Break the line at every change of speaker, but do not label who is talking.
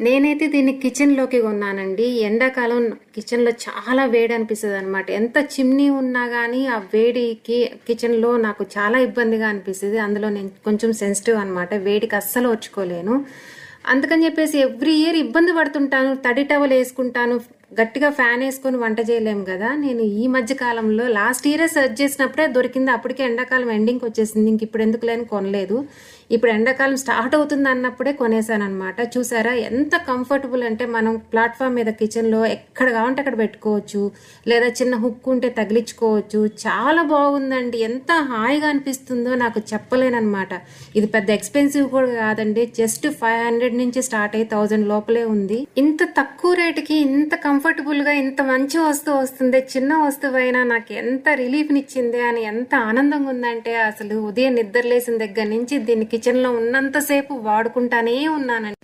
నేనైతే దీన్ని కిచెన్లోకి కొన్నానండి. ఎండాకాలం కిచెన్లో చాలా వేడి అనిపిస్తుంది అనమాట. ఎంత చిమ్నీ ఉన్నా కానీ ఆ వేడికి కిచెన్లో నాకు చాలా ఇబ్బందిగా అనిపిస్తుంది. అందులో నేను కొంచెం సెన్సిటివ్ అనమాట, వేడికి అస్సలు వచ్చుకోలేను. అందుకని చెప్పేసి ఎవ్రీ ఇయర్ ఇబ్బంది పడుతుంటాను. తడి టవల్ వేసుకుంటాను, గట్టిగా ఫ్యాన్ వేసుకొని వంట చేయలేము కదా. నేను ఈ మధ్య కాలంలో లాస్ట్ ఇయరే సెర్చ్ చేసినప్పుడే దొరికింది. అప్పటికే ఎండాకాలం ఎండింగ్కి వచ్చేసింది. ఇంక ఇప్పుడు ఎందుకు లేని కొనలేదు. ఇప్పుడు ఎండాకాలం స్టార్ట్ అవుతుంది అన్నప్పుడే కొనేసాను అనమాట. చూసారా ఎంత కంఫర్టబుల్ అంటే, మనం ప్లాట్ఫామ్ మీద కిచెన్లో ఎక్కడ కావాలంటే అక్కడ పెట్టుకోవచ్చు, లేదా చిన్న హుక్ ఉంటే తగిలించుకోవచ్చు. చాలా బాగుందండి. ఎంత హాయిగా అనిపిస్తుందో నాకు చెప్పలేనమాట. ఇది పెద్ద ఎక్స్పెన్సివ్ కూడా కాదండి, జస్ట్ 500 నుంచి స్టార్ట్ అయ్యి 1000 లోపలే ఉంది. ఇంత తక్కువ రేటుకి ఇంత కంఫర్టబుల్ గా ఇంత మంచి వస్తువు వస్తుంది. చిన్న వస్తువు అయినా నాకు ఎంత రిలీఫ్ నిచ్చింది అని ఎంత ఆనందంగా ఉందంటే, అసలు ఉదయం నిద్ర లేసిన దగ్గర నుంచి దీన్ని కిచెన్ లో ఉన్నంతసేపు వాడుకుంటానే ఉన్నానండి.